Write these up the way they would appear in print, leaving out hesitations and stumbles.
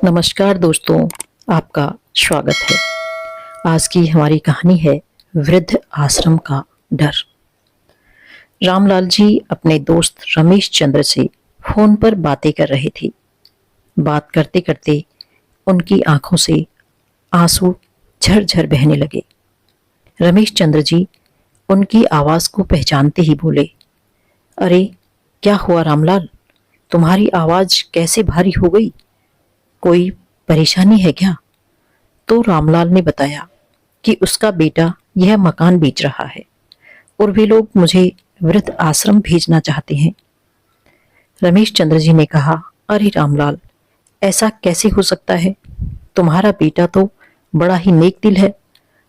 नमस्कार दोस्तों, आपका स्वागत है। आज की हमारी कहानी है वृद्ध आश्रम का डर। रामलाल जी अपने दोस्त रमेश चंद्र से फोन पर बातें कर रहे थे। बात करते करते उनकी आंखों से आंसू झरझर बहने लगे। रमेश चंद्र जी उनकी आवाज को पहचानते ही बोले, अरे क्या हुआ रामलाल, तुम्हारी आवाज कैसे भारी हो गई? कोई परेशानी है क्या? तो रामलाल ने बताया कि उसका बेटा यह मकान बेच रहा है और वे लोग मुझे वृद्ध आश्रम भेजना चाहते हैं। रमेश चंद्र जी ने कहा, अरे रामलाल, ऐसा कैसे हो सकता है? तुम्हारा बेटा तो बड़ा ही नेक दिल है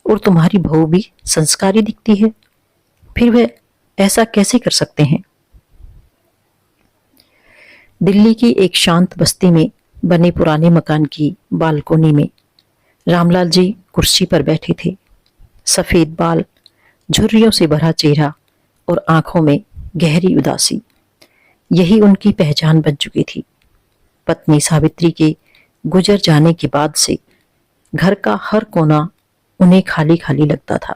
और तुम्हारी बहू भी संस्कारी दिखती है, फिर वह ऐसा कैसे कर सकते हैं? दिल्ली की एक शांत बस्ती में बने पुराने मकान की बालकोनी में रामलाल जी कुर्सी पर बैठे थे। सफेद बाल, झुर्रियों से भरा चेहरा और आंखों में गहरी उदासी, यही उनकी पहचान बन चुकी थी। पत्नी सावित्री के गुजर जाने के बाद से घर का हर कोना उन्हें खाली खाली लगता था।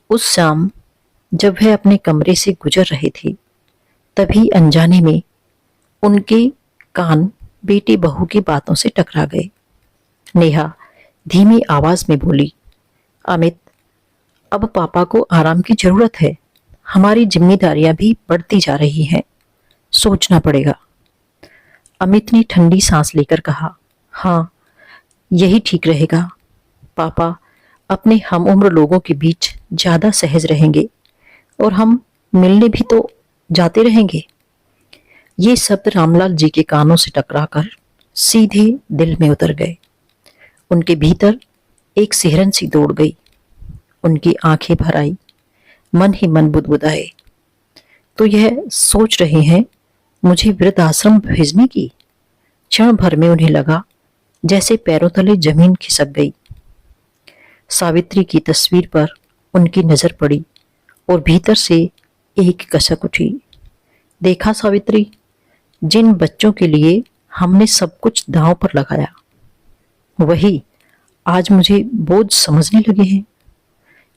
उस शाम जब वह अपने कमरे से गुजर रहे थे, तभी अनजाने में उनके कान बेटी बहू की बातों से टकरा गए। नेहा धीमी आवाज में बोली, अमित, अब पापा को आराम की जरूरत है। हमारी जिम्मेदारियां भी बढ़ती जा रही हैं, सोचना पड़ेगा। अमित ने ठंडी सांस लेकर कहा, हाँ, यही ठीक रहेगा। पापा अपने हम उम्र लोगों के बीच ज्यादा सहज रहेंगे और हम मिलने भी तो जाते रहेंगे। ये शब्द रामलाल जी के कानों से टकराकर सीधे दिल में उतर गए। उनके भीतर एक सिहरन सी दौड़ गई। उनकी आंखें भर आई, मन ही मन बुदबुदाए, तो यह सोच रहे हैं मुझे वृद्ध आश्रम भेजने की? क्षण भर में उन्हें लगा जैसे पैरों तले जमीन खिसक गई। सावित्री की तस्वीर पर उनकी नजर पड़ी और भीतर से एक कसक उठी। देखा सावित्री, जिन बच्चों के लिए हमने सब कुछ दांव पर लगाया, वही आज मुझे बोझ समझने लगे हैं।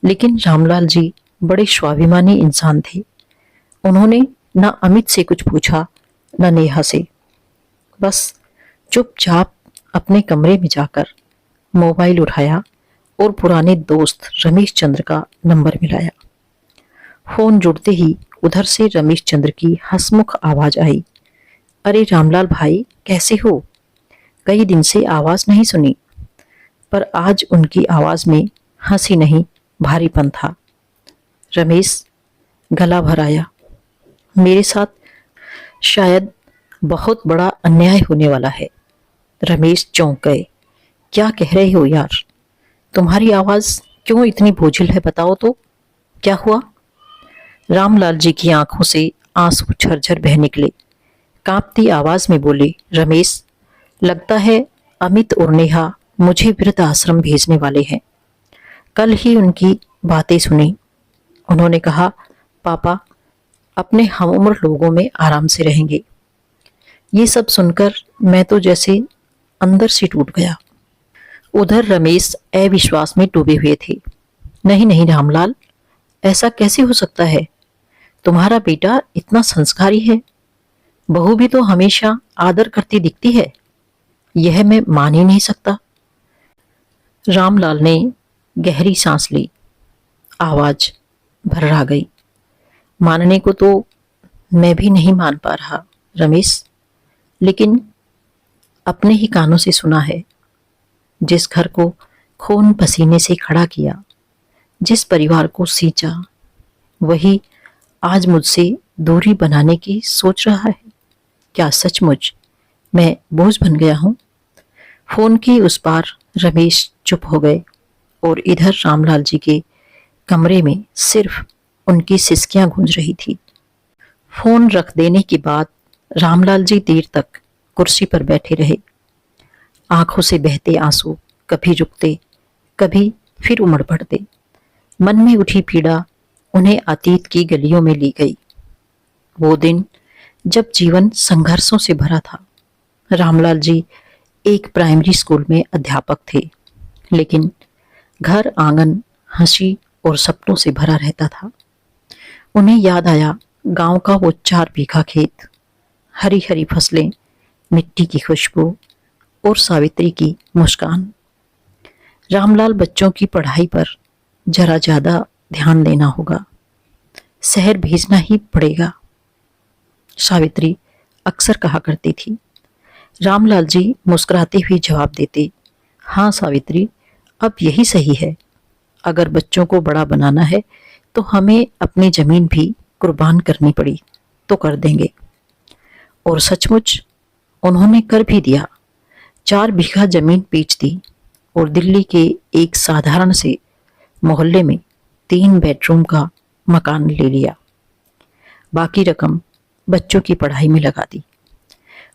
लेकिन रामलाल जी बड़े स्वाभिमानी इंसान थे। उन्होंने न अमित से कुछ पूछा, न नेहा से। बस चुपचाप अपने कमरे में जाकर मोबाइल उठाया और पुराने दोस्त रमेश चंद्र का नंबर मिलाया। फोन जुड़ते ही उधर से रमेश चंद्र की हंसमुख आवाज आई, अरे रामलाल भाई, कैसे हो? कई दिन से आवाज नहीं सुनी। पर आज उनकी आवाज में हंसी नहीं, भारीपन था। रमेश गला भर आया, मेरे साथ शायद बहुत बड़ा अन्याय होने वाला है। रमेश चौंक गए, क्या कह रहे हो यार? तुम्हारी आवाज क्यों इतनी बोझिल है, बताओ तो क्या हुआ? रामलाल जी की आंखों से आंसू झरझर बह निकले। कांपती आवाज में बोले, रमेश, लगता है अमित और नेहा मुझे वृद्ध आश्रम भेजने वाले हैं। कल ही उनकी बातें सुनी। उन्होंने कहा, पापा अपने हम उम्र लोगों में आराम से रहेंगे। ये सब सुनकर मैं तो जैसे अंदर से टूट गया। उधर रमेश अविश्वास में डूबे हुए थे। नहीं नहीं रामलाल, ऐसा कैसे हो सकता है? तुम्हारा बेटा इतना संस्कारी है, बहू भी तो हमेशा आदर करती दिखती है। यह मैं मान ही नहीं सकता। रामलाल ने गहरी सांस ली, आवाज भर्रा गई। मानने को तो मैं भी नहीं मान पा रहा रमेश, लेकिन अपने ही कानों से सुना है। जिस घर को खून पसीने से खड़ा किया, जिस परिवार को सींचा, वही आज मुझसे दूरी बनाने की सोच रहा है। क्या सचमुच मैं बोझ बन गया हूं? फोन के उस पार रमेश चुप हो गए और इधर रामलाल जी के कमरे में सिर्फ उनकी सिसकियां गूंज रही थी। फोन रख देने के बाद रामलाल जी देर तक कुर्सी पर बैठे रहे। आंखों से बहते आंसू कभी रुकते, कभी फिर उमड़ पड़ते। मन में उठी पीड़ा उन्हें अतीत की गलियों में ली गई। वो दिन जब जीवन संघर्षों से भरा था। रामलाल जी एक प्राइमरी स्कूल में अध्यापक थे, लेकिन घर आंगन हंसी और सपनों से भरा रहता था। उन्हें याद आया गांव का वो 4 बीघा खेत, हरी हरी फसलें, मिट्टी की खुशबू और सावित्री की मुस्कान। रामलाल, बच्चों की पढ़ाई पर जरा ज्यादा ध्यान देना होगा, शहर भेजना ही पड़ेगा, सावित्री अक्सर कहा करती थी। रामलाल जी मुस्कुराते हुए जवाब देते, हाँ सावित्री, अब यही सही है। अगर बच्चों को बड़ा बनाना है तो हमें अपनी जमीन भी कुर्बान करनी पड़ी तो कर देंगे। और सचमुच उन्होंने कर भी दिया। 4 बीघा जमीन बेच दी और दिल्ली के एक साधारण से मोहल्ले में 3 बेडरूम का मकान ले लिया। बाकी रकम बच्चों की पढ़ाई में लगा दी।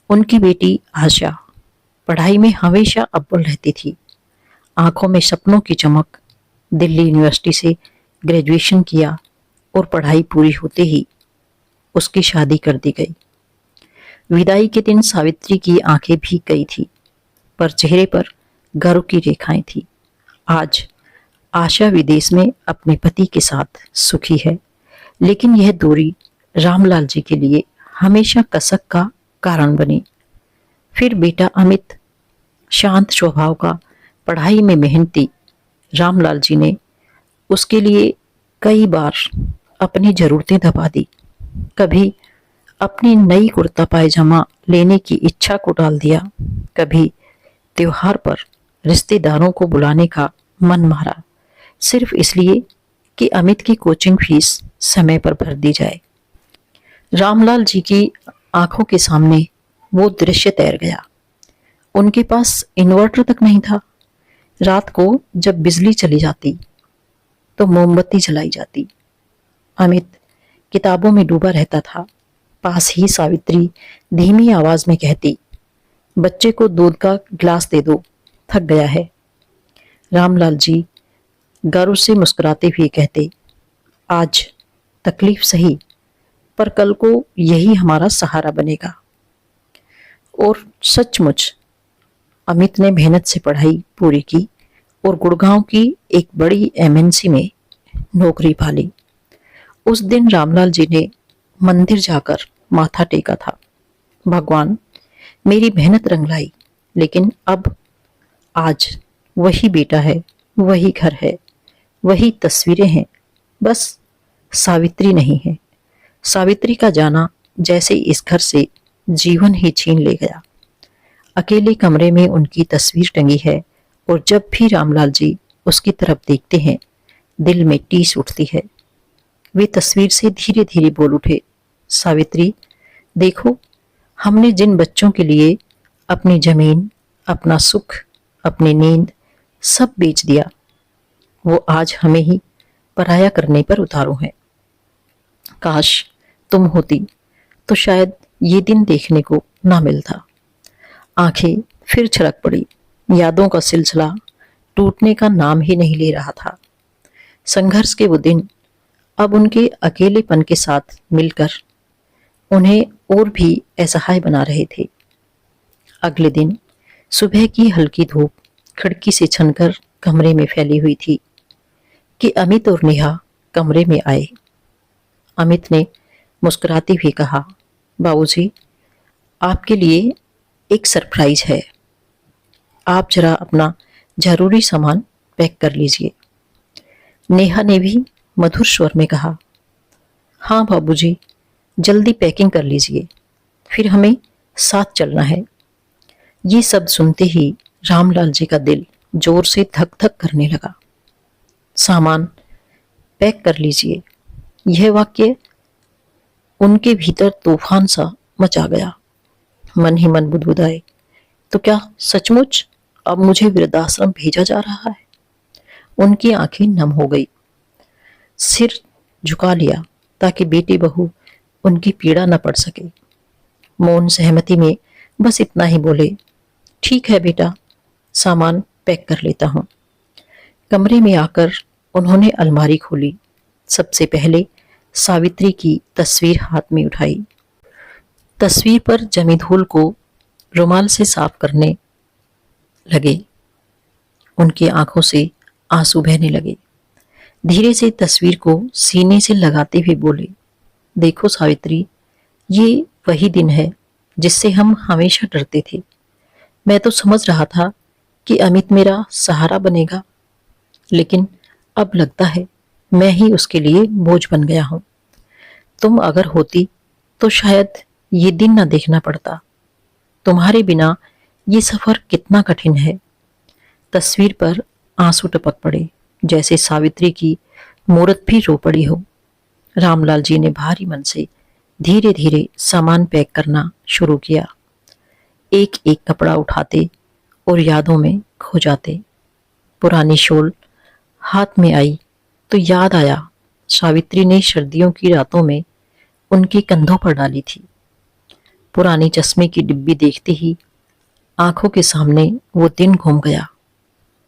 उनकी बेटी आशा पढ़ाई में हमेशा अव्वल रहती थी। आंखों में सपनों की चमक। दिल्ली यूनिवर्सिटी से ग्रेजुएशन किया और पढ़ाई पूरी होते ही उसकी शादी कर दी गई। विदाई के दिन सावित्री की आंखें भीग गई थी, पर चेहरे पर गर्व की रेखाएं थी। आज आशा विदेश में अपने पति के साथ सुखी है, लेकिन यह दूरी रामलाल जी के लिए हमेशा कसक का कारण बनी। फिर बेटा अमित, शांत स्वभाव का, पढ़ाई में मेहनती, रामलाल जी ने उसके लिए कई बार अपनी जरूरतें दबा दी। कभी अपनी नई कुर्ता पायजामा लेने की इच्छा को टाल दिया, कभी त्योहार पर रिश्तेदारों को बुलाने का मन मारा, सिर्फ इसलिए कि अमित की कोचिंग फीस समय पर भर दी जाए। रामलाल जी की आंखों के सामने वो दृश्य तैर गया। उनके पास इन्वर्टर तक नहीं था। रात को जब बिजली चली जाती तो मोमबत्ती जलाई जाती। अमित किताबों में डूबा रहता था। पास ही सावित्री धीमी आवाज में कहती, बच्चे को दूध का गिलास दे दो, थक गया है। रामलाल जी गर्व से मुस्कुराते हुए कहते, आज तकलीफ सही, पर कल को यही हमारा सहारा बनेगा। और सचमुच अमित ने मेहनत से पढ़ाई पूरी की और गुड़गांव की एक बड़ी एमएनसी में नौकरी पाली। उस दिन रामलाल जी ने मंदिर जाकर माथा टेका था, भगवान मेरी मेहनत रंग लाई, लेकिन अब आज वही बेटा है, वही घर है, वही तस्वीरें हैं, बस सावित्री नहीं है। सावित्री का जाना जैसे इस घर से जीवन ही छीन ले गया। अकेले कमरे में उनकी तस्वीर टंगी है और जब भी रामलाल जी उसकी तरफ देखते हैं, दिल में टीस उठती है। वे तस्वीर से धीरे धीरे बोल उठे, सावित्री देखो, हमने जिन बच्चों के लिए अपनी जमीन, अपना सुख, अपनी नींद सब बेच दिया, वो आज हमें ही पराया करने पर उतारू हैं। काश तुम होती तो शायद ये दिन देखने को ना मिलता। आंखें फिर छलक पड़ी। यादों का सिलसिला टूटने का नाम ही नहीं ले रहा था। संघर्ष के वो दिन अब उनके अकेलेपन के साथ मिलकर उन्हें और भी असहाय बना रहे थे। अगले दिन सुबह की हल्की धूप खिड़की से छनकर कमरे में फैली हुई थी कि अमित और नेहा कमरे में आए। अमित ने मुस्कुराते हुए कहा, बाबूजी, आपके लिए एक सरप्राइज है। आप जरा अपना जरूरी सामान पैक कर लीजिए। नेहा ने भी मधुर स्वर में कहा, हाँ बाबूजी, जल्दी पैकिंग कर लीजिए, फिर हमें साथ चलना है। ये सब सुनते ही रामलाल जी का दिल जोर से धक धक करने लगा। सामान पैक कर लीजिए, यह वाक्य उनके भीतर तूफान सा मचा गया। मन ही मन बुदबुदाए, तो क्या सचमुच अब मुझे वृद्धाश्रम भेजा जा रहा है? उनकी आंखें नम हो गई। सिर झुका लिया ताकि बेटी बहू उनकी पीड़ा न पड़ सके। मौन सहमति में बस इतना ही बोले, ठीक है बेटा, सामान पैक कर लेता हूं। कमरे में आकर उन्होंने अलमारी खोली। सबसे पहले सावित्री की तस्वीर हाथ में उठाई। तस्वीर पर जमी धूल को रुमाल से साफ करने लगे। उनकी आंखों से आंसू बहने लगे। धीरे से तस्वीर को सीने से लगाते हुए बोले, देखो सावित्री, ये वही दिन है जिससे हम हमेशा डरते थे। मैं तो समझ रहा था कि अमित मेरा सहारा बनेगा, लेकिन अब लगता है मैं ही उसके लिए बोझ बन गया हूं। तुम अगर होती तो शायद ये दिन न देखना पड़ता। तुम्हारे बिना ये सफर कितना कठिन है। तस्वीर पर आंसू टपक पड़े, जैसे सावित्री की मूरत भी रो पड़ी हो। रामलाल जी ने भारी मन से धीरे धीरे सामान पैक करना शुरू किया। एक एक कपड़ा उठाते और यादों में खो जाते। पुरानी शॉल हाथ में आई तो याद आया, सावित्री ने सर्दियों की रातों में उनके कंधों पर डाली थी। पुरानी चश्मे की डिब्बी देखते ही आंखों के सामने वो दिन घूम गया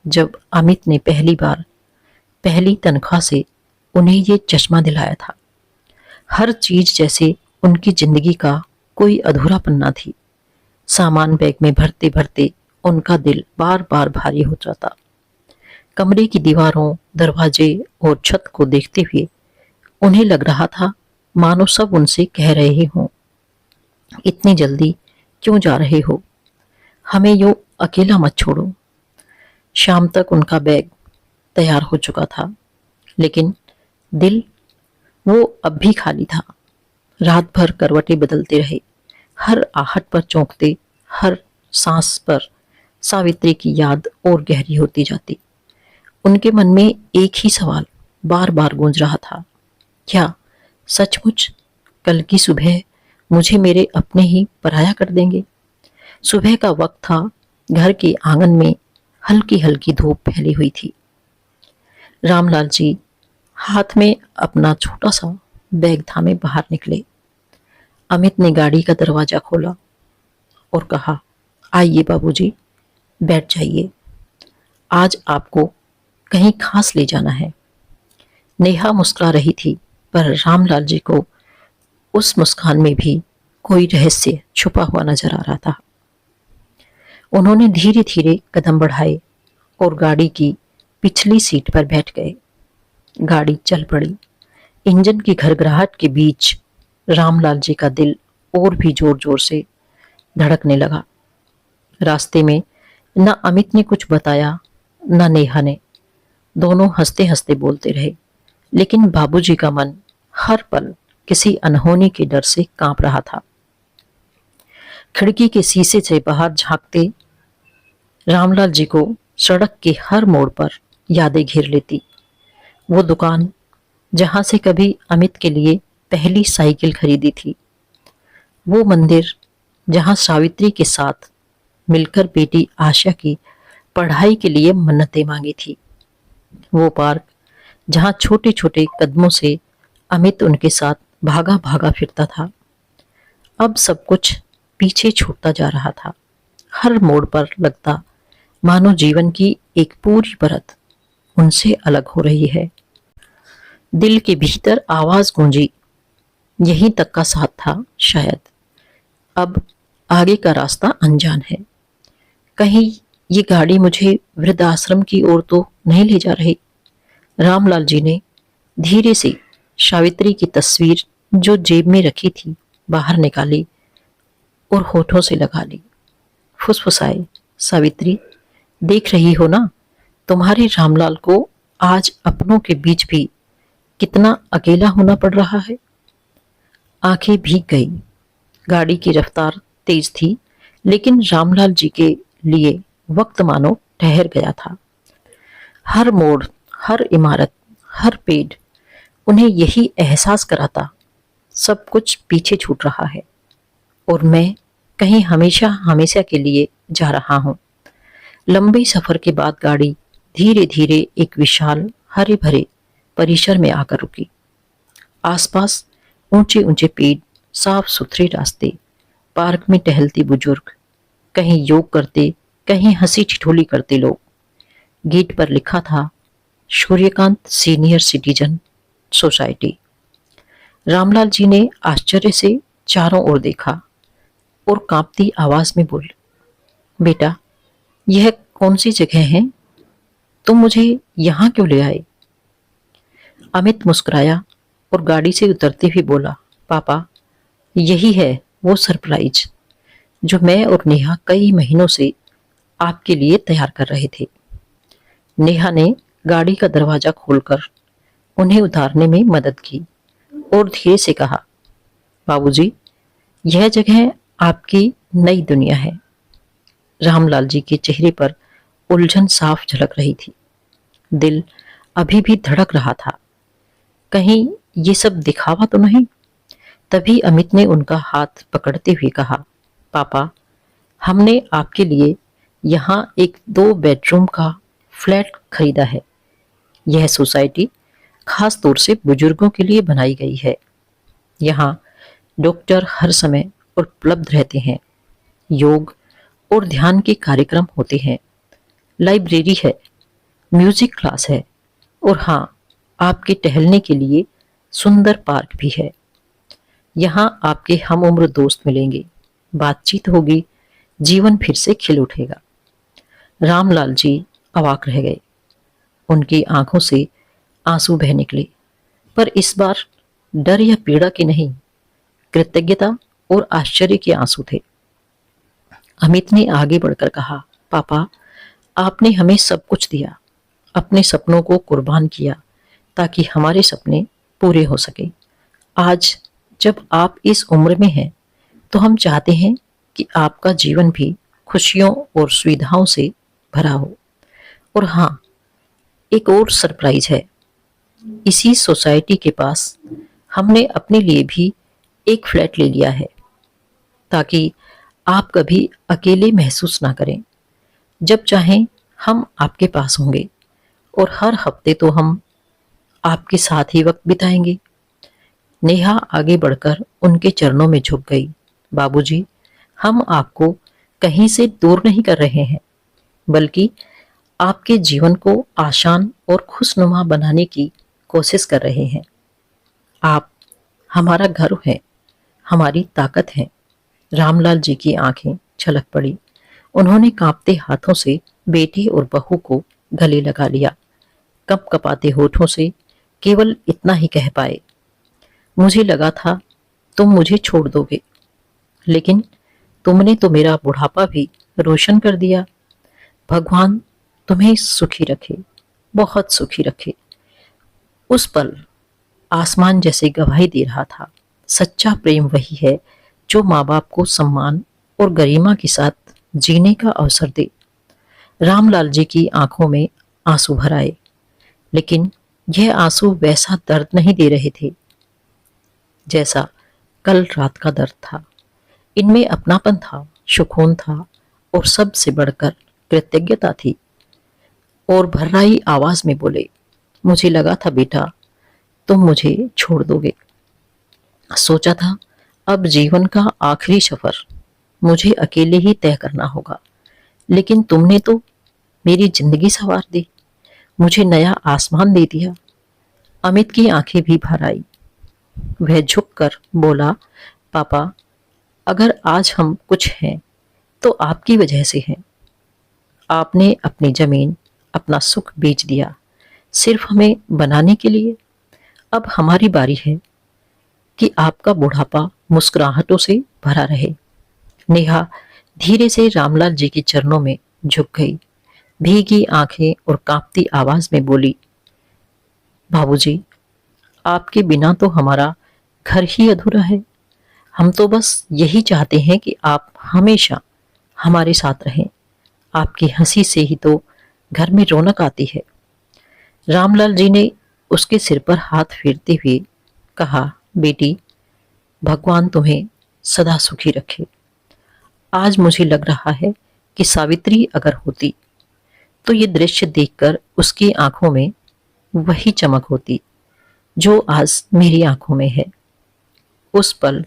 जब अमित ने पहली बार पहली तनख्वाह से उन्हें ये चश्मा दिलाया था। हर चीज जैसे उनकी जिंदगी का कोई अधूरा पन्ना थी। सामान बैग में भरते भरते उनका दिल बार बार भारी हो जाता। कमरे की दीवारों, दरवाजे और छत को देखते हुए उन्हें लग रहा था मानो सब उनसे कह रहे हों, इतनी जल्दी क्यों जा रहे हो, हमें यूं अकेला मत छोड़ो। शाम तक उनका बैग तैयार हो चुका था, लेकिन दिल वो अब भी खाली था। रात भर करवटें बदलते रहे, हर आहट पर चौंकते, हर सांस पर सावित्री की याद और गहरी होती जाती। उनके मन में एक ही सवाल बार बार गूंज रहा था, क्या सचमुच कल की सुबह मुझे मेरे अपने ही पराया कर देंगे। सुबह का वक्त था। घर के आंगन में हल्की हल्की धूप फैली हुई थी। रामलाल जी हाथ में अपना छोटा सा बैग थामे बाहर निकले। अमित ने गाड़ी का दरवाजा खोला और कहा, आइए बाबूजी, बैठ जाइए, आज आपको कहीं खास ले जाना है। नेहा मुस्कुरा रही थी, पर रामलाल जी को उस मुस्कान में भी कोई रहस्य छुपा हुआ नजर आ रहा था। उन्होंने धीरे धीरे कदम बढ़ाए और गाड़ी की पिछली सीट पर बैठ गए। गाड़ी चल पड़ी। इंजन की घरघराहट के बीच रामलाल जी का दिल और भी जोर जोर से धड़कने लगा। रास्ते में न अमित ने कुछ बताया, न नेहा ने। दोनों हंसते हंसते बोलते रहे, लेकिन बाबूजी का मन हर पल किसी अनहोनी के डर से कांप रहा था। खिड़की के शीशे से बाहर झांकते रामलाल जी को सड़क के हर मोड़ पर यादें घेर लेती। वो दुकान जहां से कभी अमित के लिए पहली साइकिल खरीदी थी, वो मंदिर जहां सावित्री के साथ मिलकर बेटी आशा की पढ़ाई के लिए मन्नतें मांगी थी, वो पार्क जहां छोटे छोटे कदमों से अमित उनके साथ भागा भागा फिरता था। अब सब कुछ पीछे छूटता जा रहा था। हर मोड़ पर लगता मानो जीवन की एक पूरी परत उनसे अलग हो रही है। दिल के भीतर आवाज गूंजी, यहीं तक का साथ था शायद, अब आगे का रास्ता अनजान है। कहीं ये गाड़ी मुझे वृद्धाश्रम की ओर तो नहीं ले जा रही। रामलाल जी ने धीरे से सावित्री की तस्वीर जो जेब में रखी थी बाहर निकाली और होठों से लगा ली। फुसफुसाए, सावित्री, देख रही हो ना, तुम्हारे रामलाल को आज अपनों के बीच भी कितना अकेला होना पड़ रहा है। आंखें भीग गई। गाड़ी की रफ्तार तेज थी, लेकिन रामलाल जी के लिए वक्त मानो ठहर गया था। हर मोड़, हर इमारत, हर पेड़ उन्हें यही एहसास कराता, सब कुछ पीछे छूट रहा है और मैं कहीं हमेशा हमेशा के लिए जा रहा हूं। लंबे सफर के बाद गाड़ी धीरे धीरे एक विशाल हरे भरे परिसर में आकर रुकी। आसपास ऊंचे ऊंचे पेड़, साफ सुथरे रास्ते, पार्क में टहलते बुजुर्ग, कहीं योग करते, कहीं हंसी ठिठोली करते लोग। गेट पर लिखा था, Suryakant senior citizen society. Ramlal ji ने आश्चर्य से चारों ओर देखा और कांपती आवाज में बोले, बेटा, यह कौन सी जगह है? तुम मुझे यहाँ क्यों ले आए? अमित मुस्कुराया और गाड़ी से उतरते हुए बोला, पापा, यही है वो सरप्राइज जो मैं और नेहा कई महीनों से आपके लिए तैयार कर रहे थे। नेहा ने गाड़ी का दरवाजा खोलकर उन्हें उतारने में मदद की और धीरे से कहा, बाबूजी, यह जगह आपकी नई दुनिया है। रामलाल जी के चेहरे पर उलझन साफ झलक रही थी। दिल अभी भी धड़क रहा था, कहीं ये सब दिखावा तो नहीं। तभी अमित ने उनका हाथ पकड़ते हुए कहा, पापा, हमने आपके लिए यहाँ एक 2 बेडरूम का फ्लैट खरीदा है। यह सोसाइटी खास तौर से बुजुर्गों के लिए बनाई गई है। यहाँ डॉक्टर हर समय उपलब्ध रहते हैं, योग और ध्यान के कार्यक्रम होते हैं, लाइब्रेरी है, म्यूजिक क्लास है और हाँ, आपके टहलने के लिए सुंदर पार्क भी है। यहाँ आपके हम उम्र दोस्त मिलेंगे, बातचीत होगी, जीवन फिर से खिल उठेगा। रामलाल जी अवाक रह गए। उनकी आंखों से आंसू बह निकले, पर इस बार डर या पीड़ा के नहीं, कृतज्ञता और आश्चर्य के आंसू थे। अमित ने आगे बढ़कर कहा, पापा, आपने हमें सब कुछ दिया, अपने सपनों को कुर्बान किया ताकि हमारे सपने पूरे हो सके। आज जब आप इस उम्र में हैं, तो हम चाहते हैं कि आपका जीवन भी खुशियों और सुविधाओं से भरा हो। और हाँ, एक और सरप्राइज है। इसी सोसाइटी के पास हमने अपने लिए भी एक फ्लैट ले लिया है, ताकि आप कभी अकेले महसूस ना करें। जब चाहें हम आपके पास होंगे और हर हफ्ते तो हम आपके साथ ही वक्त बिताएंगे। नेहा आगे बढ़कर उनके चरणों में झुक गई। बाबूजी, हम आपको कहीं से दूर नहीं कर रहे हैं, बल्कि आपके जीवन को आसान और खुशनुमा बनाने की कोशिश कर रहे हैं। आप हमारा घर है, हमारी ताकत है। रामलाल जी की आंखें छलक पड़ी। उन्होंने कांपते हाथों से बेटे और बहू को गले लगा लिया। कपकपाते होठों से केवल इतना ही कह पाए, मुझे लगा था तुम मुझे छोड़ दोगे, लेकिन तुमने तो मेरा बुढ़ापा भी रोशन कर दिया। भगवान तुम्हें सुखी रखे, बहुत सुखी रखे। उस पल आसमान जैसे गवाही दे रहा था, सच्चा प्रेम वही है जो माँ बाप को सम्मान और गरिमा के साथ जीने का अवसर दे। रामलाल जी की आंखों में आंसू भर आए, लेकिन यह आंसू वैसा दर्द नहीं दे रहे थे जैसा कल रात का दर्द था। इनमें अपनापन था, सुकून था और सबसे बढ़कर कृतज्ञता थी। और भर्राई आवाज में बोले, मुझे लगा था बेटा तुम मुझे छोड़ दोगे। सोचा था अब जीवन का आखिरी सफर मुझे अकेले ही तय करना होगा, लेकिन तुमने तो मेरी जिंदगी संवार दी, मुझे नया आसमान दे दिया। अमित की आंखें भी भर आई। वह झुककर बोला, पापा, अगर आज हम कुछ हैं तो आपकी वजह से हैं। आपने अपनी जमीन, अपना सुख बेच दिया सिर्फ हमें बनाने के लिए। अब हमारी बारी है कि आपका बुढ़ापा मुस्कुराहटों से भरा रहे। नेहा धीरे से रामलाल जी के चरणों में झुक गई, भीगी आंखें और कांपती आवाज में बोली, बाबूजी, आपके बिना तो हमारा घर ही अधूरा है। हम तो बस यही चाहते हैं कि आप हमेशा हमारे साथ रहें। आपकी हंसी से ही तो घर में रौनक आती है। रामलाल जी ने उसके सिर पर हाथ फेरते हुए कहा, बेटी, भगवान तुम्हें सदा सुखी रखे। आज मुझे लग रहा है कि सावित्री अगर होती तो ये दृश्य देखकर उसकी आंखों में वही चमक होती जो आज मेरी आंखों में है। उस पल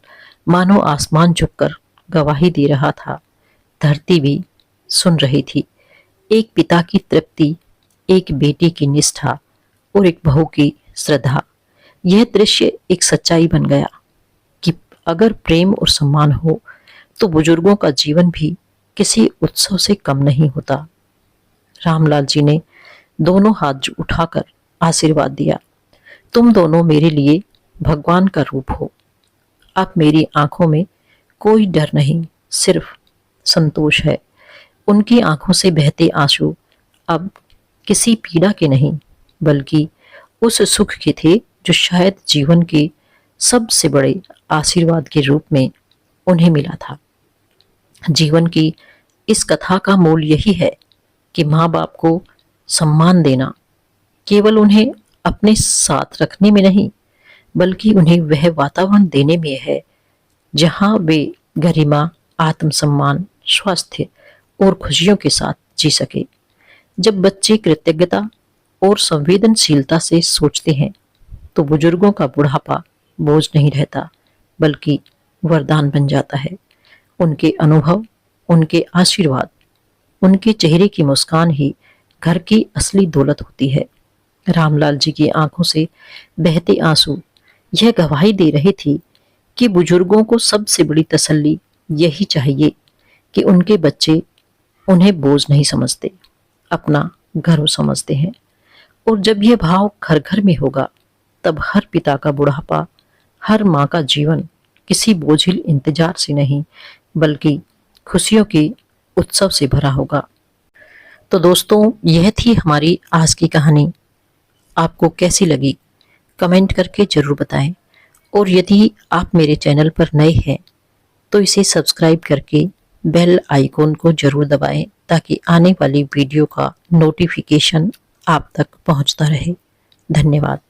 मानो आसमान झुककर गवाही दे रहा था, धरती भी सुन रही थी। एक पिता की तृप्ति, एक बेटी की निष्ठा और एक बहू की श्रद्धा। यह दृश्य एक सच्चाई बन गया कि अगर प्रेम और सम्मान हो तो बुजुर्गों का जीवन भी किसी उत्सव से कम नहीं होता। रामलाल जी ने दोनों हाथ उठाकर आशीर्वाद दिया। तुम दोनों मेरे लिए भगवान का रूप हो। अब मेरी आंखों में कोई डर नहीं, सिर्फ संतोष है। उनकी आंखों से बहते आंसू अब किसी पीड़ा के नहीं, बल्कि उस सुख के थे जो शायद जीवन के सबसे बड़े आशीर्वाद के रूप में उन्हें मिला था। जीवन की इस कथा का मूल यही है कि माँ बाप को सम्मान देना केवल उन्हें अपने साथ रखने में नहीं, बल्कि उन्हें वह वातावरण देने में है जहां वे गरिमा, आत्मसम्मान, स्वास्थ्य और खुशियों के साथ जी सके। जब बच्चे कृतज्ञता और संवेदनशीलता से सोचते हैं तो बुजुर्गों का बुढ़ापा बोझ नहीं रहता, बल्कि वरदान बन जाता है। उनके अनुभव, उनके आशीर्वाद, उनके चेहरे की मुस्कान ही घर की असली दौलत होती है। रामलाल जी की आंखों से बहते आंसू यह गवाही दे रहे थे कि बुजुर्गों को सबसे बड़ी तसल्ली यही चाहिए कि उनके बच्चे उन्हें बोझ नहीं समझते, अपना गर्व समझते हैं। और जब यह भाव घर घर में होगा, तब हर पिता का बुढ़ापा, हर माँ का जीवन किसी बोझिल इंतजार से नहीं, बल्कि खुशियों के उत्सव से भरा होगा। तो दोस्तों, यह थी हमारी आज की कहानी। आपको कैसी लगी कमेंट करके जरूर बताएं। और यदि आप मेरे चैनल पर नए हैं तो इसे सब्सक्राइब करके बेल आइकॉन को जरूर दबाएं, ताकि आने वाली वीडियो का नोटिफिकेशन आप तक पहुंचता रहे। धन्यवाद।